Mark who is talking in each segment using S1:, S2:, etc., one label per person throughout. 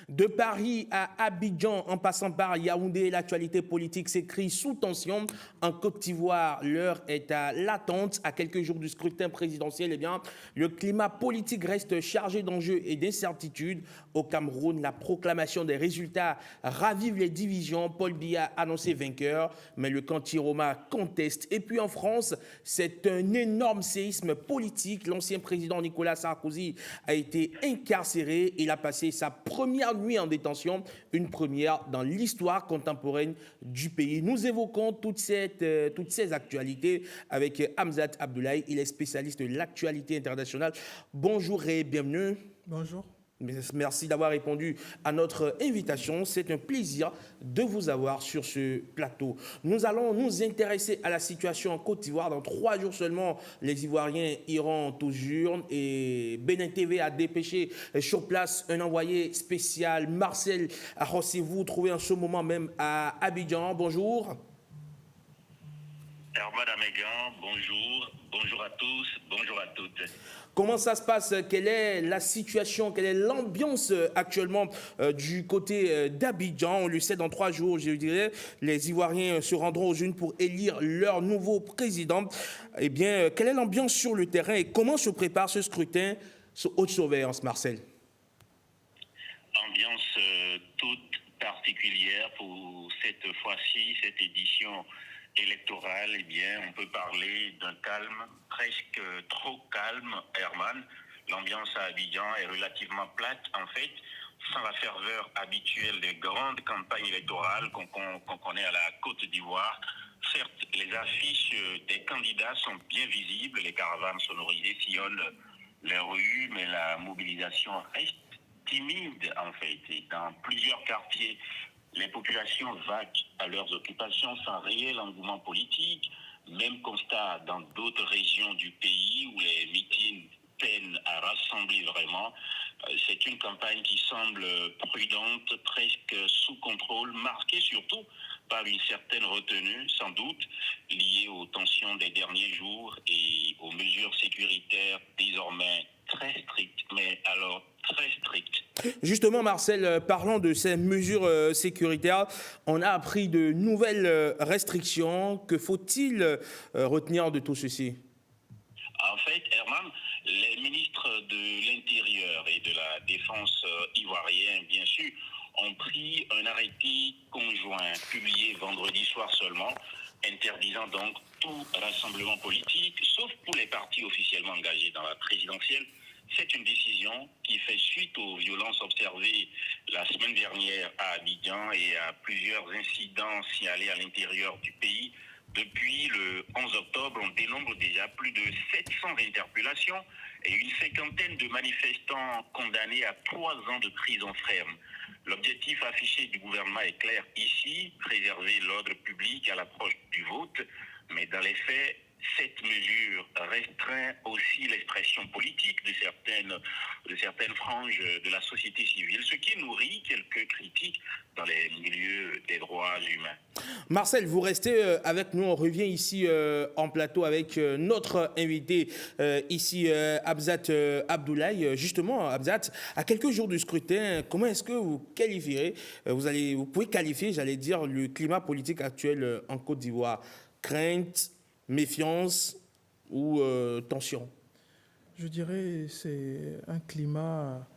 S1: De Paris à Abidjan, en passant par Yaoundé, l'actualité politique s'écrit sous tension. En Côte d'Ivoire, l'heure est à l'attente. À quelques jours du scrutin présidentiel, le climat politique reste chargé d'enjeux et d'incertitudes. Au Cameroun, la proclamation des résultats ravive les divisions. Paul Biya annoncé vainqueur, mais le Kantiroma conteste. Et puis en France, c'est un énorme séisme politique. L'ancien président Nicolas Sarkozy a été incarcéré. Il a passé sa première nuit en détention, une première dans l'histoire contemporaine du pays. Nous évoquons toutes ces actualités avec Hamzat Abdoulaye. Il est spécialiste de l'actualité internationale. Bonjour et bienvenue.
S2: Bonjour.
S1: Merci d'avoir répondu à notre invitation. C'est un plaisir de vous avoir sur ce plateau. Nous allons nous intéresser à la situation en Côte d'Ivoire. Dans 3 jours seulement, les Ivoiriens iront aux urnes et Bénin TV a dépêché sur place un envoyé spécial, Marcel Arrosez-vous, trouvé en ce moment même à Abidjan. Bonjour.
S3: Herman Amégan, bonjour. Bonjour à tous, bonjour à toutes.
S1: Comment ça se passe? Quelle est la situation? Quelle est l'ambiance actuellement du côté d'Abidjan? On le sait, dans 3 jours, je dirais, les Ivoiriens se rendront aux urnes pour élire leur nouveau président. Eh bien, quelle est l'ambiance sur le terrain et comment se prépare ce scrutin sous haute surveillance, Marcel?
S3: Ambiance toute particulière pour cette fois-ci, cette édition électorale. Eh bien, on peut parler d'un calme, presque trop calme, Herman. L'ambiance à Abidjan est relativement plate, en fait, sans la ferveur habituelle des grandes campagnes électorales qu'on connaît à la Côte d'Ivoire. Certes, les affiches des candidats sont bien visibles, les caravanes sonorisées sillonnent les rues, mais la mobilisation reste timide, en fait. Et dans plusieurs quartiers, les populations vaquent à leurs occupations sans réel engouement politique. Même constat dans d'autres régions du pays où les meetings peinent à rassembler vraiment. C'est une campagne qui semble prudente, presque sous contrôle, marquée surtout par une certaine retenue, sans doute, liée aux tensions des derniers jours et aux mesures sécuritaires désormais très strictes, mais alors très strictes.
S1: Justement, Marcel, parlons de ces mesures sécuritaires. On a appris de nouvelles restrictions. Que faut-il retenir de tout ceci?
S3: En fait, Herman, les ministres de l'Intérieur et de la Défense ivoirienne, bien sûr, ont pris un arrêté conjoint publié vendredi soir seulement, interdisant donc tout rassemblement politique, sauf pour les partis officiellement engagés dans la présidentielle. C'est une décision qui fait suite aux violences observées la semaine dernière à Abidjan et à plusieurs incidents signalés à l'intérieur du pays. Depuis le 11 octobre, on dénombre déjà plus de 700 interpellations et une cinquantaine de manifestants condamnés à 3 ans de prison ferme. L'objectif affiché du gouvernement est clair ici, préserver l'ordre public à l'approche du vote, mais dans les faits, cette mesure restreint aussi l'expression politique de certaines franges de la société civile, ce qui nourrit quelques critiques dans les milieux des droits humains.
S1: Marcel, vous restez avec nous. On revient ici en plateau avec notre invité ici, Hamzat Abdoulaye. Justement, Hamzat, à quelques jours du scrutin, comment est-ce que vous qualifierez, vous pouvez qualifier, j'allais dire, le climat politique actuel en Côte d'Ivoire? Crainte, méfiance ou tension?
S2: Je dirais que c'est un climat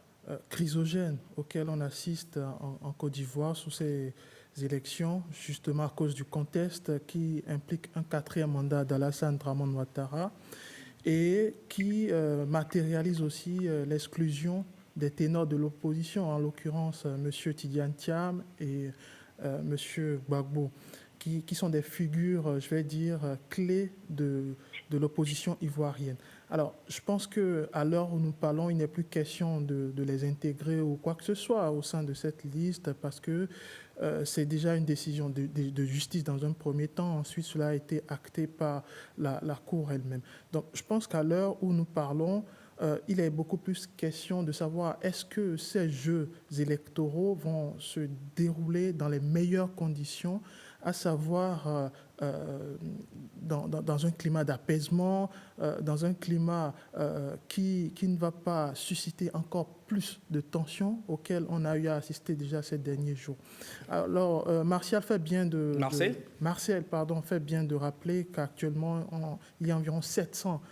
S2: chrysogène auquel on assiste en Côte d'Ivoire sous ces élections, justement à cause du contexte qui implique un 4e mandat d'Alassane Dramane Ouattara et qui matérialise aussi l'exclusion des ténors de l'opposition, en l'occurrence M. Tidiane Thiam et M. Gbagbo, qui sont des figures, je vais dire, clés de l'opposition ivoirienne. Alors, je pense qu'à l'heure où nous parlons, il n'est plus question de les intégrer ou quoi que ce soit au sein de cette liste parce que c'est déjà une décision de justice dans un premier temps. Ensuite, cela a été acté par la Cour elle-même. Donc, je pense qu'à l'heure où nous parlons, il est beaucoup plus question de savoir est-ce que ces jeux électoraux vont se dérouler dans les meilleures conditions, à savoir dans un climat d'apaisement, dans un climat qui ne va pas susciter encore plus de tensions auxquelles on a eu à assister déjà ces derniers jours. Alors, Martial fait bien de fait bien de rappeler qu'actuellement, il y a environ 700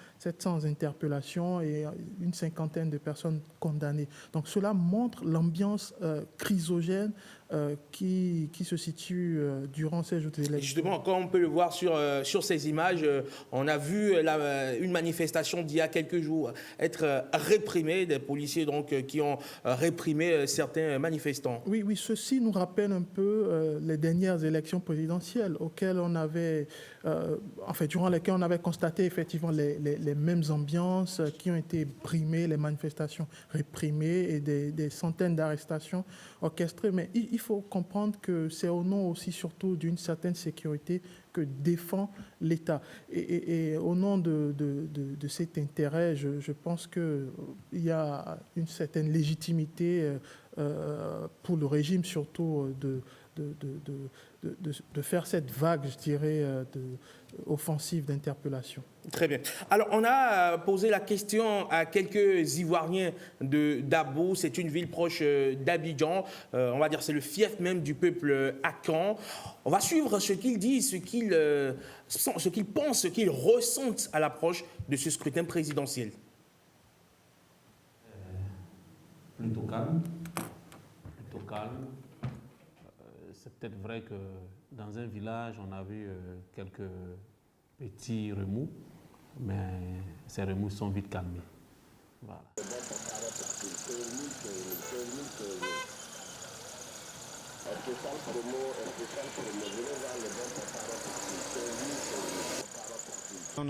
S2: interpellations et une cinquantaine de personnes condamnées. Donc, cela montre l'ambiance chrysogène qui se situe durant ces jours d'élection.
S1: Justement, comme on peut le voir sur ces images, on a vu une manifestation d'il y a quelques jours être réprimée, des policiers donc, qui ont réprimé certains manifestants.
S2: Oui, ceci nous rappelle un peu les dernières élections présidentielles auxquelles on avait, durant lesquelles on avait constaté effectivement les mêmes ambiances qui ont été brimées, les manifestations réprimées et des centaines d'arrestations orchestrées. Mais il faut comprendre que c'est au nom aussi surtout d'une certaine sécurité que défend l'État. Et au nom de cet intérêt, je pense qu'il y a une certaine légitimité pour le régime surtout de faire cette vague, je dirais, offensive d'interpellation.
S1: Très bien. Alors, on a posé la question à quelques Ivoiriens de Dabo. C'est une ville proche d'Abidjan. On va dire c'est le fief même du peuple akan. On va suivre ce qu'ils disent, ce qu'ils pensent, ce qu'ils ressentent à l'approche de ce scrutin présidentiel.
S4: Plutôt calme. C'est peut-être vrai que dans un village, on a vu quelques petits remous, mais ces remous sont vite calmés. Voilà.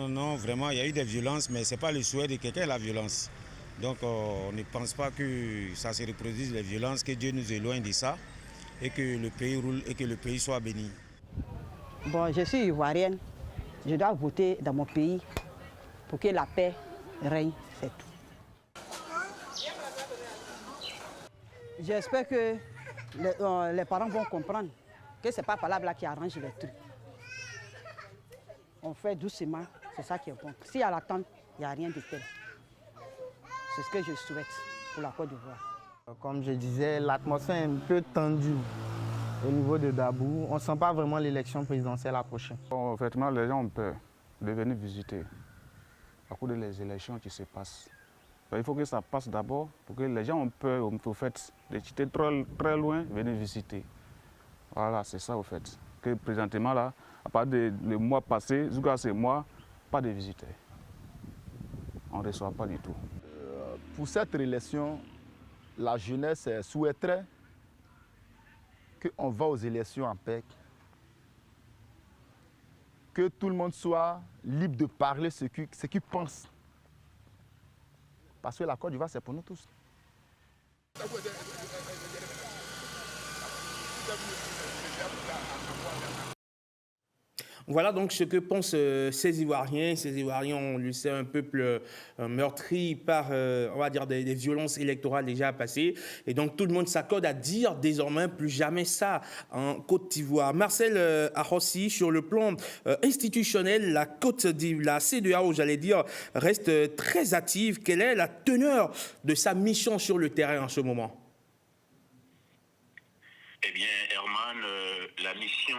S5: Non, vraiment, il y a eu des violences, mais ce n'est pas le souhait de quelqu'un, la violence. Donc, on ne pense pas que ça se reproduise, les violences, que Dieu nous éloigne de ça et que le pays roule et que le pays soit béni.
S6: Bon, je suis ivoirienne. Je dois voter dans mon pays pour que la paix règne, c'est tout. J'espère que les parents vont comprendre que ce n'est pas par là qui arrange les trucs. On fait doucement, c'est ça qui est bon. S'il y a l'attente, il n'y a rien de tel. C'est ce que je souhaite pour la Côte d'Ivoire.
S7: Comme je disais, l'atmosphère est un peu tendue au niveau de Dabou. On ne sent pas vraiment l'élection présidentielle approcher.
S8: Bon, effectivement, les gens ont peur de venir visiter à cause des élections qui se passent. Il faut que ça passe d'abord pour que les gens ont peur au fait de quitter très loin, venir visiter. Voilà, c'est ça au fait. Que présentement là, à part le mois passé, jusqu'à ce mois, pas de visiteurs. On ne reçoit pas du tout.
S9: Pour cette élection, la jeunesse souhaiterait qu'on va aux élections en paix, que tout le monde soit libre de parler ce qu'il pense. Parce que la Côte d'Ivoire, c'est pour nous tous.
S1: Voilà donc ce que pensent ces Ivoiriens. Ces Ivoiriens, on le sait, un peuple meurtri par, on va dire, des violences électorales déjà passées. Et donc tout le monde s'accorde à dire désormais plus jamais ça en Côte d'Ivoire. Marcel Arrossi, sur le plan institutionnel, la CEDEAO, j'allais dire, reste très active. Quelle est la teneur de sa mission sur le terrain en ce moment ?
S3: Eh bien, Herman, la mission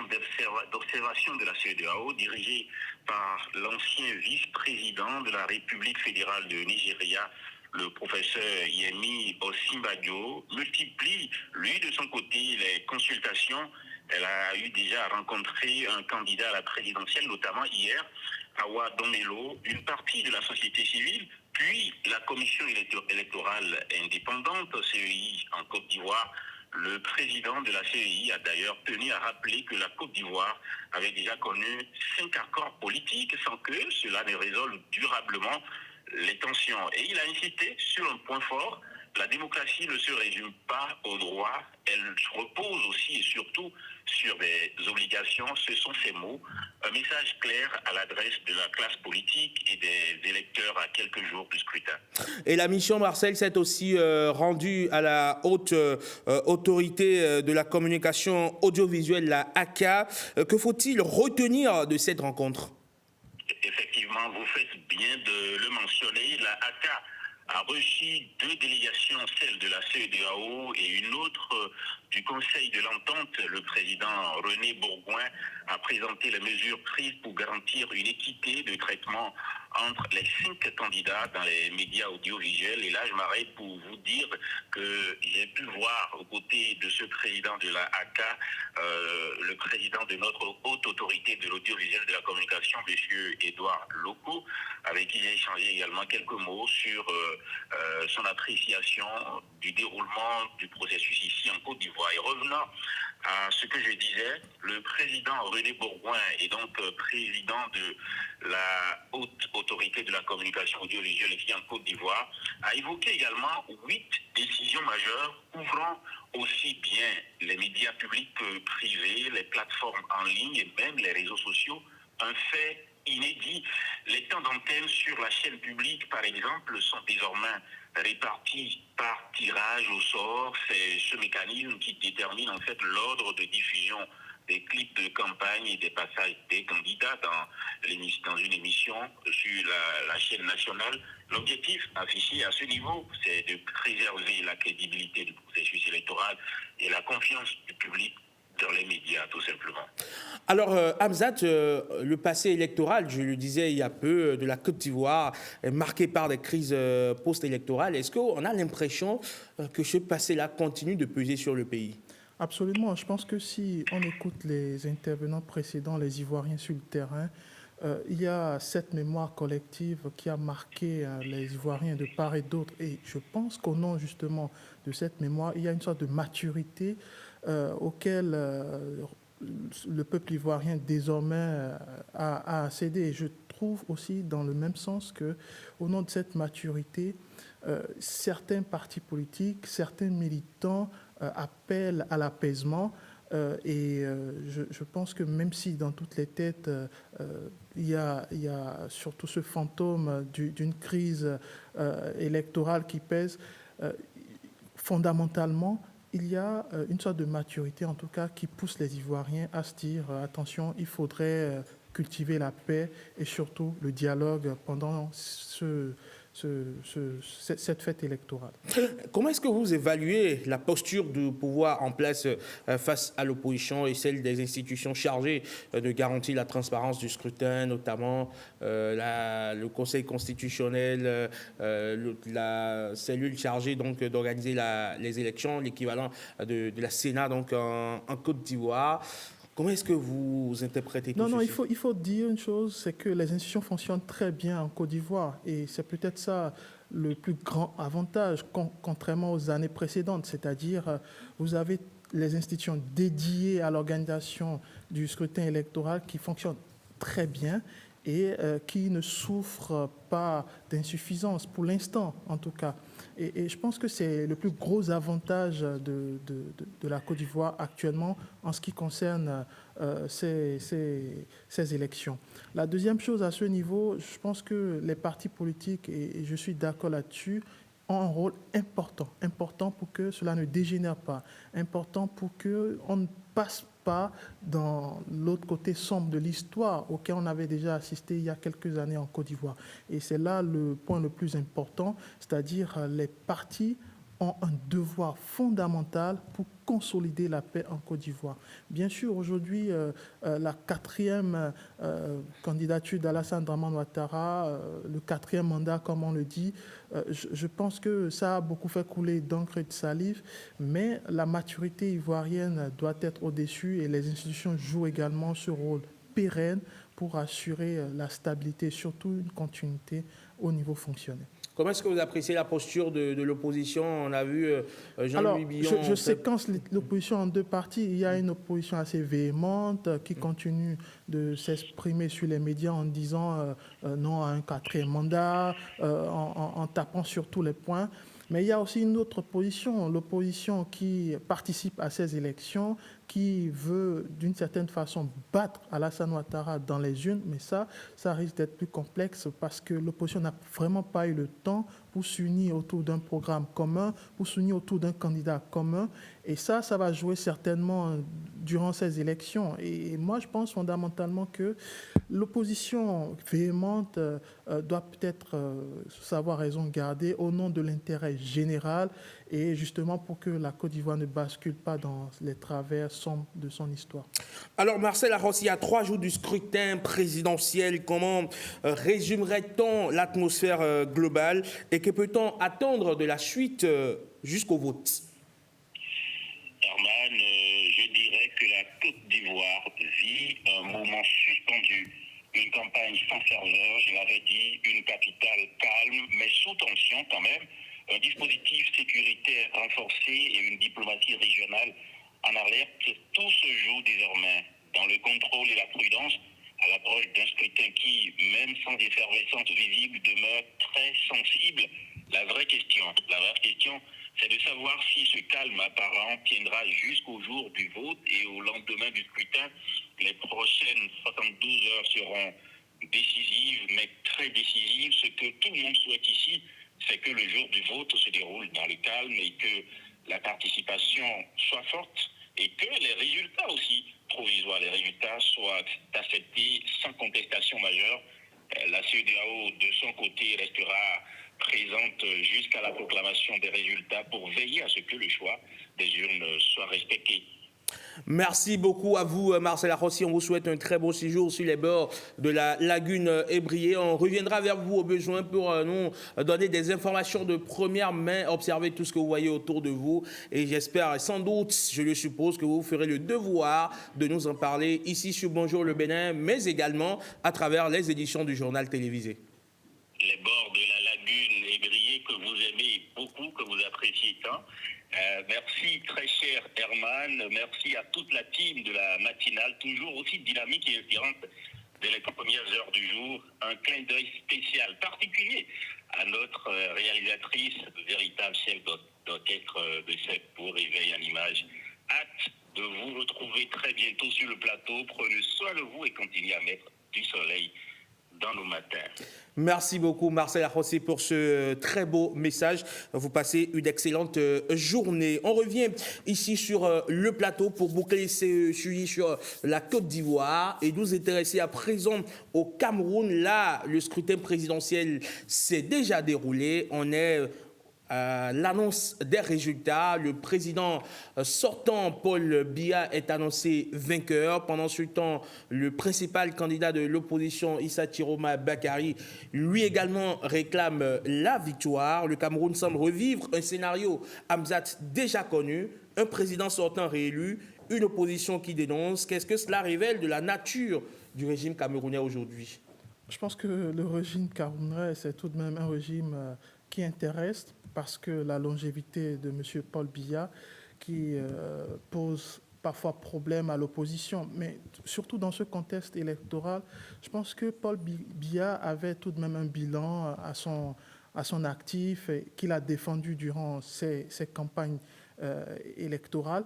S3: d'observation de la CEDEAO, dirigée par l'ancien vice-président de la République fédérale de Nigeria, le professeur Yemi Osinbajo, multiplie, lui, de son côté, les consultations. Elle a eu déjà rencontré un candidat à la présidentielle, notamment hier, Awa Domelo, une partie de la société civile, puis la commission électorale indépendante, CEI, en Côte d'Ivoire. Le président de la CEI a d'ailleurs tenu à rappeler que la Côte d'Ivoire avait déjà connu 5 accords politiques sans que cela ne résolve durablement les tensions. Et il a insisté sur un point fort: la démocratie ne se résume pas au droit, elle repose aussi et surtout sur des obligations. Ce sont ces mots Un message clair à l'adresse de la classe politique et des électeurs à quelques jours du scrutin.
S1: Et la mission Marcel s'est aussi rendue à la haute autorité de la communication audiovisuelle, la ACA. Que faut-il retenir de cette rencontre?
S3: Effectivement, vous faites bien de le mentionner. La ACA a reçu 2 délégations, celle de la CEDEAO et une autre du Conseil de l'Entente. Le président René Bourgoin a présenté les mesures prises pour garantir une équité de traitement entre les 5 candidats dans les médias audiovisuels. Et là, je m'arrête pour vous dire que j'ai pu voir aux côtés de ce président de la ACA, le président de notre haute autorité de l'audiovisuel de la communication, M. Édouard Locaux, avec qui j'ai échangé également quelques mots sur son appréciation du déroulement du processus ici en Côte d'Ivoire. Et revenant à ce que je disais, le président René Bourgoin est donc président de la haute autorité de la communication audiovisuelle ici en Côte d'Ivoire, a évoqué également 8 décisions majeures couvrant aussi bien les médias publics que privés, les plateformes en ligne et même les réseaux sociaux. Un fait inédit. Les temps d'antenne sur la chaîne publique, par exemple, sont désormais répartis par tirage au sort. C'est ce mécanisme qui détermine en fait l'ordre de diffusion des clips de campagne et des passages des candidats dans une émission sur la chaîne nationale. L'objectif affiché à ce niveau, c'est de préserver la crédibilité du processus électoral et la confiance du public dans les médias, tout simplement.
S1: Alors, Hamzat, le passé électoral, je le disais il y a peu, de la Côte d'Ivoire, est marqué par des crises post-électorales. Est-ce qu'on a l'impression que ce passé-là continue de peser sur le pays?
S2: Absolument. Je pense que si on écoute les intervenants précédents, les Ivoiriens sur le terrain, il y a cette mémoire collective qui a marqué les Ivoiriens de part et d'autre. Et je pense qu'au nom justement de cette mémoire, il y a une sorte de maturité auquel le peuple ivoirien désormais a accédé. Et je trouve aussi dans le même sens qu'au nom de cette maturité, certains partis politiques, certains militants appellent à l'apaisement. Je pense que même si dans toutes les têtes, il y a surtout ce fantôme d'une crise électorale qui pèse, fondamentalement, il y a une sorte de maturité, en tout cas, qui pousse les Ivoiriens à se dire attention, il faudrait cultiver la paix et surtout le dialogue pendant cette fête électorale.
S1: Comment est-ce que vous évaluez la posture du pouvoir en place face à l'opposition et celle des institutions chargées de garantir la transparence du scrutin, notamment le Conseil constitutionnel, la cellule chargée donc d'organiser les élections, l'équivalent de la Sénat donc en Côte d'Ivoire? Comment est-ce que vous interprétez tout ceci?
S2: Il faut dire une chose, c'est que les institutions fonctionnent très bien en Côte d'Ivoire et c'est peut-être ça le plus grand avantage, contrairement aux années précédentes, c'est-à-dire vous avez les institutions dédiées à l'organisation du scrutin électoral qui fonctionnent très bien et qui ne souffrent pas d'insuffisance, pour l'instant en tout cas. Et je pense que c'est le plus gros avantage de la Côte d'Ivoire actuellement en ce qui concerne ces élections. La deuxième chose à ce niveau, je pense que les partis politiques, et je suis d'accord là-dessus, ont un rôle important pour que cela ne dégénère pas, important pour qu'on ne passe pas dans l'autre côté sombre de l'histoire auquel on avait déjà assisté il y a quelques années en Côte d'Ivoire. Et c'est là le point le plus important, c'est-à-dire les partis ont un devoir fondamental pour consolider la paix en Côte d'Ivoire. Bien sûr, aujourd'hui, la 4e candidature d'Alassane Dramane Ouattara, le 4e mandat, comme on le dit, je pense que ça a beaucoup fait couler d'encre et de salive, mais la maturité ivoirienne doit être au-dessus et les institutions jouent également ce rôle pérenne pour assurer la stabilité, surtout une continuité au niveau fonctionnel.
S1: Comment est-ce que vous appréciez la posture de l'opposition? On a vu Jean-Louis Billon...
S2: Je séquence l'opposition en deux parties. Il y a une opposition assez véhémente qui continue de s'exprimer sur les médias en disant non à un 4e mandat, en tapant sur tous les points. Mais il y a aussi une autre opposition, l'opposition qui participe à ces élections, qui veut d'une certaine façon battre Alassane Ouattara dans les urnes, mais ça risque d'être plus complexe parce que l'opposition n'a vraiment pas eu le temps pour s'unir autour d'un programme commun, pour s'unir autour d'un candidat commun. Et ça va jouer certainement durant ces élections. Et moi, je pense fondamentalement que l'opposition véhémente doit peut-être savoir raison garder au nom de l'intérêt général et justement pour que la Côte d'Ivoire ne bascule pas dans les travers sombres de son histoire.
S1: Alors Marcel Arrossi, à 3 jours du scrutin présidentiel, comment résumerait-on l'atmosphère globale et que peut-on attendre de la suite jusqu'au vote?
S3: Herman, je dirais que la Côte d'Ivoire vit un moment suspendu, une campagne sans ferveur, je l'avais dit, une capitale calme mais sous tension quand même, un dispositif sécuritaire renforcé et une diplomatie régionale en alerte. Tout se joue désormais dans le contrôle et la prudence à l'approche d'un scrutin qui, même sans effervescence visible, demeure très sensible. La vraie question, c'est de savoir si ce calme apparent tiendra jusqu'au jour du vote et au lendemain du scrutin. Les prochaines 72 heures seront décisives, mais très décisives. Ce que tout le monde souhaite ici, c'est que le jour du vote se déroule dans le calme et que la participation soit forte et que les résultats aussi provisoires, les résultats soient acceptés sans contestation majeure. La CEDEAO, de son côté, restera présente jusqu'à la proclamation des résultats pour veiller à ce que le choix des urnes soit respecté.
S1: Merci beaucoup à vous, Marcel Arrossi. On vous souhaite un très beau séjour sur les bords de la lagune Ébrié. On reviendra vers vous au besoin pour nous donner des informations de première main, observer tout ce que vous voyez autour de vous. Et j'espère, sans doute, je le suppose, que vous ferez le devoir de nous en parler ici sur Bonjour le Bénin, mais également à travers les éditions du journal télévisé.
S3: Les bords de la lagune Ébrié que vous aimez beaucoup, que vous appréciez tant. Merci très cher Herman, merci à toute la team de la matinale, toujours aussi dynamique et inspirante dès les premières heures du jour. Un clin d'œil spécial, particulier à notre réalisatrice, véritable chef d'orchestre de cette beau réveil en images. Hâte de vous retrouver très bientôt sur le plateau. Prenez soin de vous et continuez à mettre du soleil dans nos matins.
S1: Merci beaucoup Marcel Arrossi pour ce très beau message. Vous passez une excellente journée. On revient ici sur le plateau pour boucler ce suivi sur la Côte d'Ivoire et nous intéresser à présent au Cameroun. Là, le scrutin présidentiel s'est déjà déroulé. On est l'annonce des résultats. Le président sortant, Paul Biya, est annoncé vainqueur. Pendant ce temps, le principal candidat de l'opposition, Issa Chiroma Bakary, lui également réclame la victoire. Le Cameroun semble revivre un scénario Hamzat déjà connu, un président sortant réélu, une opposition qui dénonce. Qu'est-ce que cela révèle de la nature du régime camerounais aujourd'hui?
S2: Je pense que le régime camerounais, c'est tout de même un régime qui intéresse, parce que la longévité de M. Paul Biya qui pose parfois problème à l'opposition. Mais surtout dans ce contexte électoral, je pense que Paul Biya avait tout de même un bilan à son actif qu'il a défendu durant ses campagnes électorales.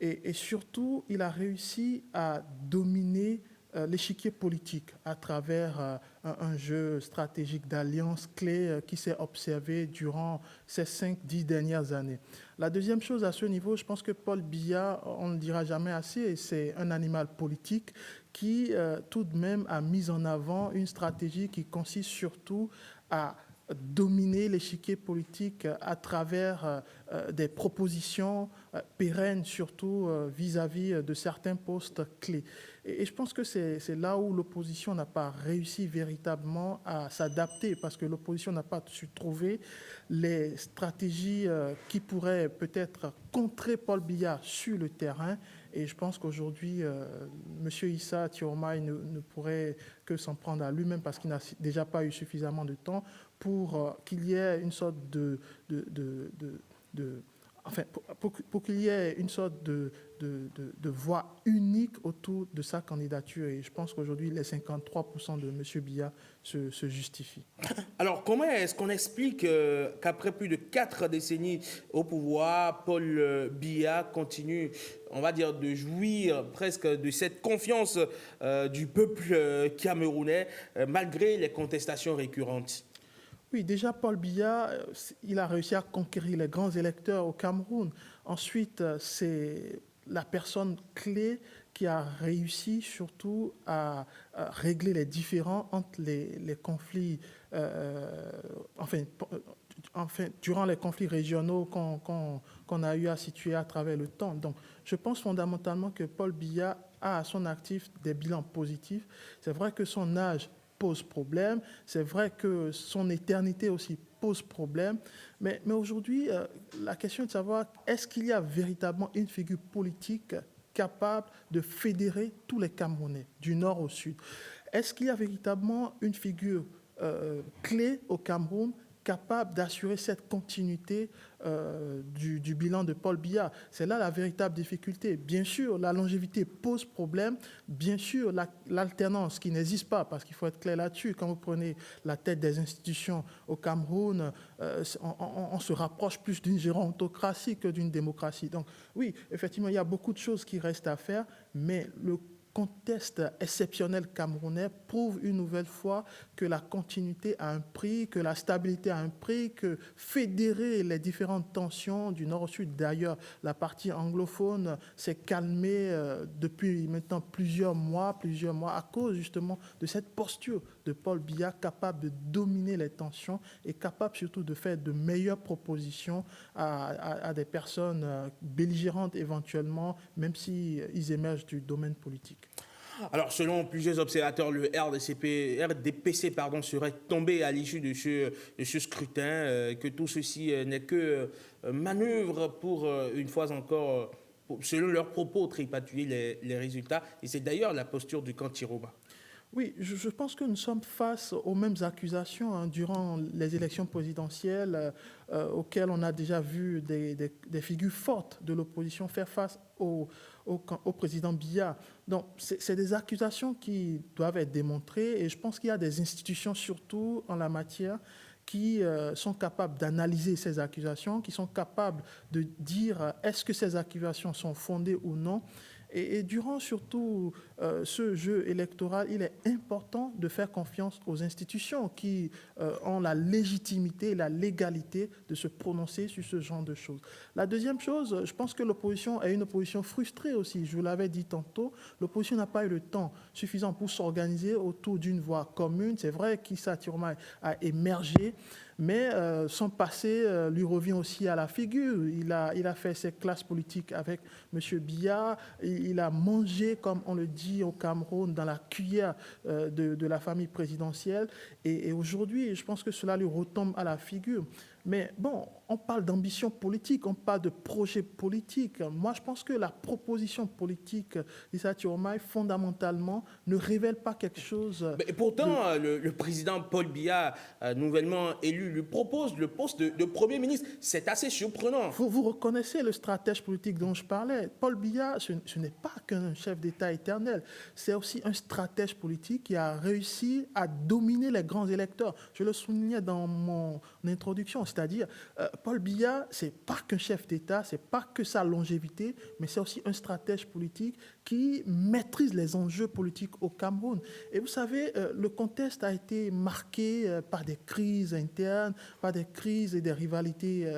S2: Et surtout, il a réussi à dominer l'échiquier politique à travers un jeu stratégique d'alliances clés qui s'est observé durant ces 5-10 dernières années. La deuxième chose à ce niveau, je pense que Paul Biya, on ne le dira jamais assez, c'est un animal politique qui tout de même a mis en avant une stratégie qui consiste surtout à dominer l'échiquier politique à travers des propositions pérennes, surtout vis-à-vis de certains postes clés. Et je pense que c'est là où l'opposition n'a pas réussi véritablement à s'adapter, parce que l'opposition n'a pas su trouver les stratégies qui pourraient peut-être contrer Paul Biya sur le terrain. Et je pense qu'aujourd'hui, M. Issa Chiroma ne pourrait que s'en prendre à lui-même, parce qu'il n'a déjà pas eu suffisamment de temps pour qu'il y ait une sorte enfin, pour qu'il y ait une sorte de voix unique autour de sa candidature. Et je pense qu'aujourd'hui, les 53% de M. Biya se justifient.
S1: Alors, comment est-ce qu'on explique qu'après plus de 4 décennies au pouvoir, Paul Biya continue, on va dire, de jouir presque de cette confiance du peuple camerounais, malgré les contestations récurrentes?
S2: Oui, déjà, Paul Biya, il a réussi à conquérir les grands électeurs au Cameroun. Ensuite, c'est la personne clé qui a réussi surtout à régler les différends entre les conflits, durant les conflits régionaux qu'on a eu à situer à travers le temps. Donc, je pense fondamentalement que Paul Biya a à son actif des bilans positifs. C'est vrai que son âge pose problème, c'est vrai que son éternité aussi pose problème, mais aujourd'hui, la question est de savoir, est-ce qu'il y a véritablement une figure politique capable de fédérer tous les Camerounais, du nord au sud? Est-ce qu'il y a véritablement une figure clé au Cameroun capable d'assurer cette continuité du bilan de Paul Biya? C'est là la véritable difficulté. Bien sûr, la longévité pose problème. Bien sûr, l'alternance qui n'existe pas, parce qu'il faut être clair là-dessus. Quand vous prenez la tête des institutions au Cameroun, on se rapproche plus d'une gérontocratie que d'une démocratie. Donc oui, effectivement, il y a beaucoup de choses qui restent à faire, mais le contexte exceptionnel camerounais prouve une nouvelle fois que la continuité a un prix, que la stabilité a un prix, que fédérer les différentes tensions du nord au sud, d'ailleurs, la partie anglophone s'est calmée depuis maintenant plusieurs mois à cause justement de cette posture de Paul Biya capable de dominer les tensions et capable surtout de faire de meilleures propositions à des personnes belligérantes éventuellement, même s'ils émergent du domaine politique.
S1: Alors, selon plusieurs observateurs, le RDPC serait tombé à l'issue de ce scrutin, que tout ceci n'est que manœuvre pour, une fois encore, selon leurs propos, tripatouiller les résultats. Et c'est d'ailleurs la posture du camp Tiroma.
S2: Oui, je pense que nous sommes face aux mêmes accusations durant les élections présidentielles auxquelles on a déjà vu des figures fortes de l'opposition faire face au président Biya. Donc, c'est des accusations qui doivent être démontrées et je pense qu'il y a des institutions surtout en la matière qui sont capables d'analyser ces accusations, qui sont capables de dire est-ce que ces accusations sont fondées ou non. Et durant surtout ce jeu électoral, il est important de faire confiance aux institutions qui ont la légitimité et la légalité de se prononcer sur ce genre de choses. La deuxième chose, je pense que l'opposition est une opposition frustrée aussi. Je vous l'avais dit tantôt, l'opposition n'a pas eu le temps suffisant pour s'organiser autour d'une voie commune. C'est vrai qu'Issa Tiroma a émergé, mais son passé lui revient aussi à la figure. Il a fait ses classes politiques avec M. Biya, il a mangé, comme on le dit au Cameroun, dans la cuillère de la famille présidentielle. Et aujourd'hui, je pense que cela lui retombe à la figure. Mais bon, on parle d'ambition politique, on parle de projet politique. Moi, je pense que la proposition politique d'Issa Tiroma, fondamentalement, ne révèle pas quelque chose...
S1: Mais pourtant, le président Paul Biya, nouvellement élu, lui propose le poste de Premier ministre. C'est assez surprenant.
S2: Vous reconnaissez le stratège politique dont je parlais. Paul Biya, ce n'est pas qu'un chef d'État éternel. C'est aussi un stratège politique qui a réussi à dominer les grands électeurs. Je le soulignais dans mon introduction. C'est-à-dire, Paul Biya, ce n'est pas qu'un chef d'État, ce n'est pas que sa longévité, mais c'est aussi un stratège politique qui maîtrise les enjeux politiques au Cameroun. Et vous savez, le contexte a été marqué par des crises internes, par des crises et des rivalités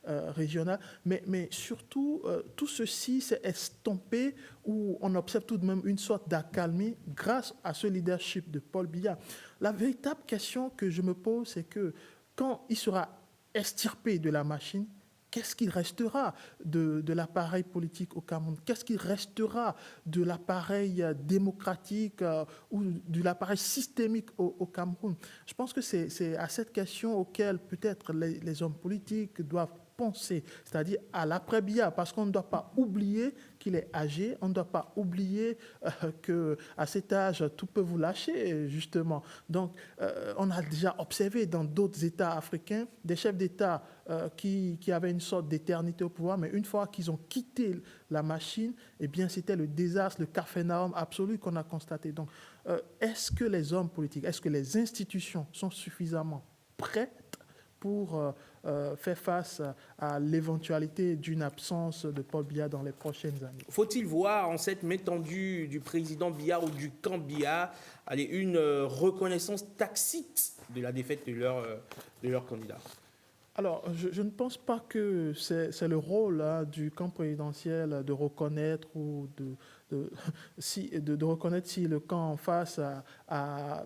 S2: régionales, mais surtout, tout ceci s'est estompé où on observe tout de même une sorte d'accalmie grâce à ce leadership de Paul Biya. La véritable question que je me pose, c'est que quand il sera extirpé de la machine, qu'est-ce qu'il restera de l'appareil politique au Cameroun? Qu'est-ce qu'il restera de l'appareil démocratique ou de l'appareil systémique au Cameroun? Je pense que c'est à cette question auquel peut-être les hommes politiques doivent pensée, c'est-à-dire à l'après-Biya, parce qu'on ne doit pas oublier qu'il est âgé, on ne doit pas oublier qu'à cet âge, tout peut vous lâcher, justement. Donc, on a déjà observé dans d'autres États africains des chefs d'État qui avaient une sorte d'éternité au pouvoir, mais une fois qu'ils ont quitté la machine, eh bien, c'était le désastre, le capharnaüm absolu qu'on a constaté. Donc, est-ce que les hommes politiques, est-ce que les institutions sont suffisamment prêtes pour faire face à l'éventualité d'une absence de Paul Biya dans les prochaines années?
S1: Faut-il voir en cette main tendue du président Biya ou du camp Biya une reconnaissance tacite de la défaite de leur candidat?
S2: Alors, je ne pense pas que c'est le rôle du camp présidentiel de reconnaître ou de reconnaître si le camp en face a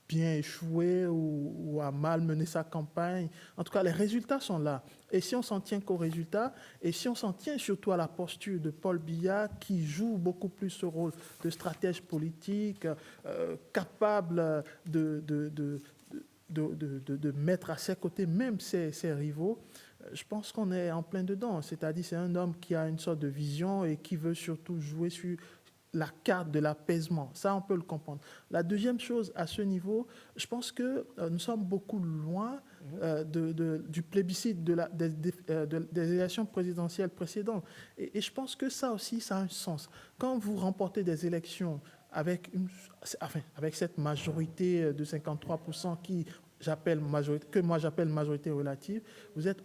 S2: bien échoué ou a mal mené sa campagne. En tout cas, les résultats sont là. Et si on s'en tient qu'aux résultats, et si on s'en tient surtout à la posture de Paul Biya, qui joue beaucoup plus ce rôle de stratège politique, capable de mettre à ses côtés même ses rivaux, je pense qu'on est en plein dedans. C'est-à-dire c'est un homme qui a une sorte de vision et qui veut surtout jouer sur la carte de l'apaisement. Ça, on peut le comprendre. La deuxième chose, à ce niveau, je pense que nous sommes beaucoup loin du plébiscite des élections présidentielles précédentes. Et je pense que ça aussi, ça a un sens. Quand vous remportez des élections avec cette majorité de 53% que moi j'appelle majorité relative, vous êtes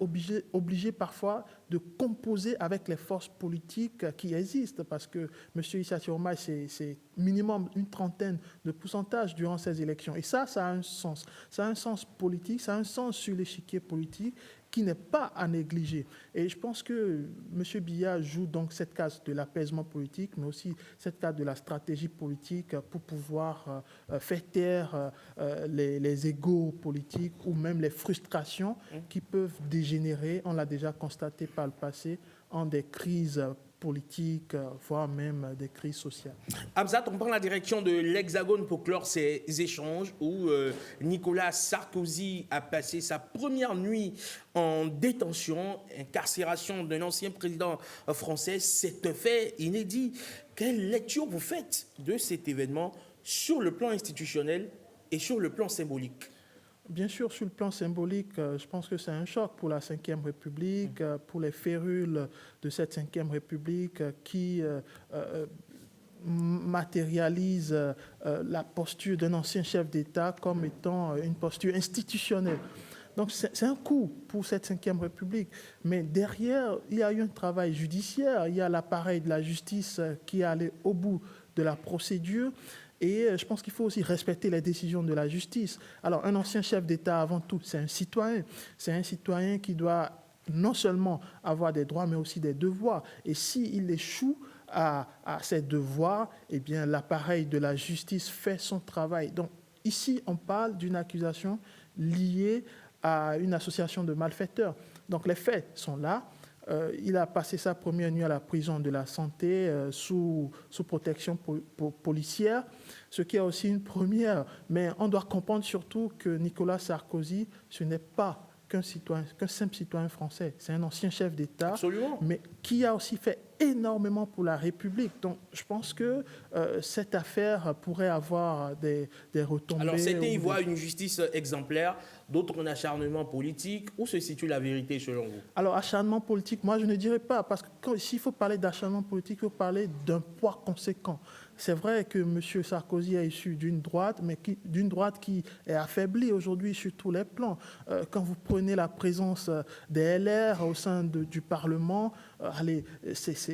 S2: obligé parfois de composer avec les forces politiques qui existent, parce que M. Issa Chiroma, c'est minimum une trentaine de pourcentage durant ces élections. Et ça a un sens. Ça a un sens politique, ça a un sens sur l'échiquier politique qui n'est pas à négliger. Et je pense que M. Biya joue donc cette case de l'apaisement politique, mais aussi cette case de la stratégie politique pour pouvoir faire taire les égos politiques ou même les frustrations qui peuvent dégénérer, on l'a déjà constaté par le passé, en des crises politiques, voire même des crises sociales.
S1: Hamzat, on prend la direction de l'Hexagone pour clore ces échanges où Nicolas Sarkozy a passé sa première nuit en détention, incarcération d'un ancien président français. C'est un fait inédit. Quelle lecture vous faites de cet événement sur le plan institutionnel et sur le plan symbolique?
S2: Bien sûr, sur le plan symbolique, je pense que c'est un choc pour la Ve République, pour les férules de cette Ve République qui matérialise la posture d'un ancien chef d'État comme étant une posture institutionnelle. Donc c'est un coup pour cette Ve République. Mais derrière, il y a eu un travail judiciaire, il y a l'appareil de la justice qui est allé au bout de la procédure. Et je pense qu'il faut aussi respecter les décisions de la justice. Alors, un ancien chef d'État, avant tout, c'est un citoyen. C'est un citoyen qui doit non seulement avoir des droits, mais aussi des devoirs. Et s'il échoue à ses devoirs, eh bien, l'appareil de la justice fait son travail. Donc, ici, on parle d'une accusation liée à une association de malfaiteurs. Donc, les faits sont là. Il a passé sa première nuit à la prison de la Santé sous protection policière, ce qui est aussi une première. Mais on doit comprendre surtout que Nicolas Sarkozy, ce n'est pas qu'un simple citoyen français. C'est un ancien chef d'État, mais qui a aussi fait énormément pour la République. Donc, je pense que cette affaire pourrait avoir des retombées.
S1: Alors, certains y voient une justice exemplaire, d'autres un acharnement politique. Où se situe la vérité selon vous?
S2: Alors, acharnement politique, moi, je ne dirais pas, parce que s'il faut parler d'acharnement politique, il faut parler d'un poids conséquent. C'est vrai que M. Sarkozy est issu d'une droite, mais d'une droite qui est affaiblie aujourd'hui sur tous les plans. Quand vous prenez la présence des LR au sein du Parlement,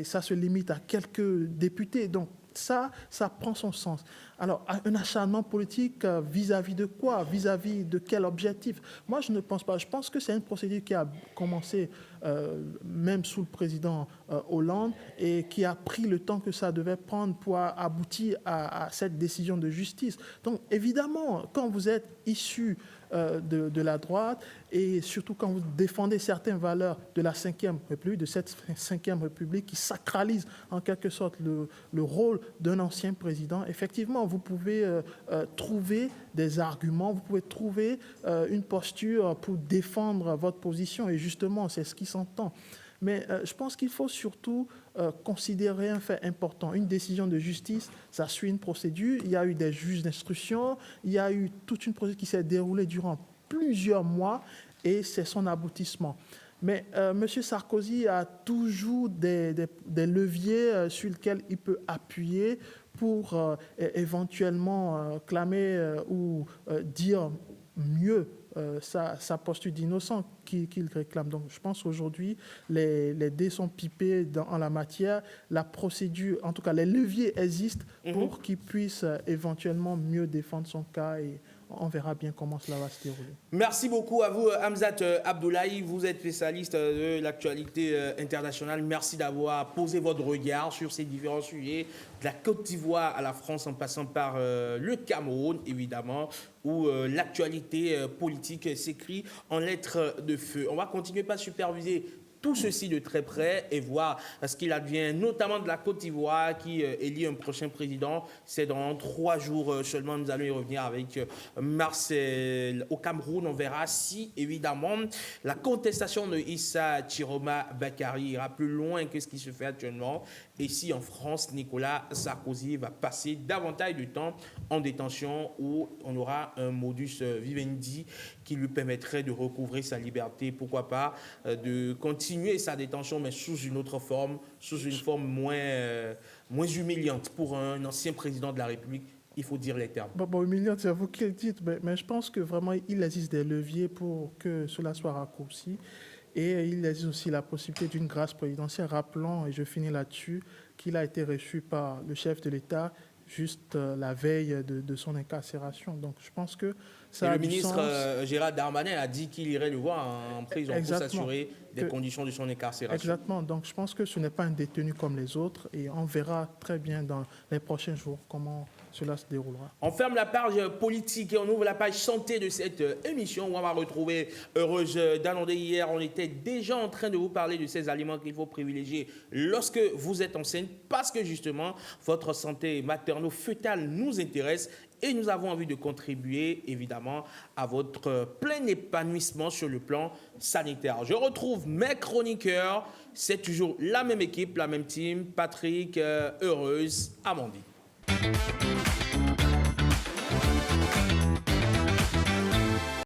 S2: ça se limite à quelques députés. Donc, ça prend son sens. Alors, un acharnement politique vis-à-vis de quoi? Vis-à-vis de quel objectif? Moi, je ne pense pas. Je pense que c'est une procédure qui a commencé même sous le président Hollande et qui a pris le temps que ça devait prendre pour aboutir à cette décision de justice. Donc, évidemment, quand vous êtes issu de la droite, et surtout quand vous défendez certaines valeurs de la Ve République, de cette Ve République qui sacralise en quelque sorte le rôle d'un ancien président, effectivement, vous pouvez trouver des arguments, vous pouvez trouver une posture pour défendre votre position, et justement, c'est ce qui s'entend. Mais je pense qu'il faut surtout considérer un fait important. Une décision de justice, ça suit une procédure. Il y a eu des juges d'instruction, il y a eu toute une procédure qui s'est déroulée durant plusieurs mois et c'est son aboutissement. Mais M. Sarkozy a toujours des leviers sur lesquels il peut appuyer pour éventuellement clamer ou dire mieux sa posture d'innocent qu'il réclame. Donc je pense qu'aujourd'hui, les dés sont pipés en la matière. La procédure, en tout cas les leviers existent pour qu'il puisse éventuellement mieux défendre son cas, et on verra bien comment cela va se dérouler.
S1: Merci beaucoup à vous, Hamzat Abdoulaye. Vous êtes spécialiste de l'actualité internationale. Merci d'avoir posé votre regard sur ces différents sujets, de la Côte d'Ivoire à la France en passant par le Cameroun, évidemment, où l'actualité politique s'écrit en lettres de feu. On va continuer par superviser tout ceci de très près et voir ce qu'il advient, notamment de la Côte d'Ivoire qui élit un prochain président. C'est dans 3 jours seulement. Nous allons y revenir avec Marcel. Au Cameroun, on verra si, évidemment, la contestation de Issa Chiroma Bakary ira plus loin que ce qui se fait actuellement. Et si en France, Nicolas Sarkozy va passer davantage de temps en détention, où on aura un modus vivendi qui lui permettrait de recouvrer sa liberté, pourquoi pas, de continuer sa détention, mais sous une autre forme, sous une forme moins humiliante pour un ancien président de la République. Il faut dire les termes.
S2: Bon, humiliante, c'est vous qui le dites, mais je pense que vraiment, il existe des leviers pour que cela soit raccourci. Et il existe aussi la possibilité d'une grâce présidentielle. Rappelons, et je finis là-dessus, qu'il a été reçu par le chef de l'État juste la veille de son incarcération. Donc je pense que ça a
S1: du sens. Le ministre Gérald Darmanin a dit qu'il irait le voir en prison. Exactement. Pour s'assurer des conditions de son incarcération.
S2: Exactement. Donc je pense que ce n'est pas un détenu comme les autres, et on verra très bien dans les prochains jours comment cela se déroulera.
S1: On ferme la page politique et on ouvre la page santé de cette émission où on va retrouver Heureuse Dalondé. Hier, on était déjà en train de vous parler de ces aliments qu'il faut privilégier lorsque vous êtes enceinte, parce que justement, votre santé materno-fœtale nous intéresse et nous avons envie de contribuer évidemment à votre plein épanouissement sur le plan sanitaire. Je retrouve mes chroniqueurs, c'est toujours la même équipe, la même team, Patrick, Heureuse, Amandine.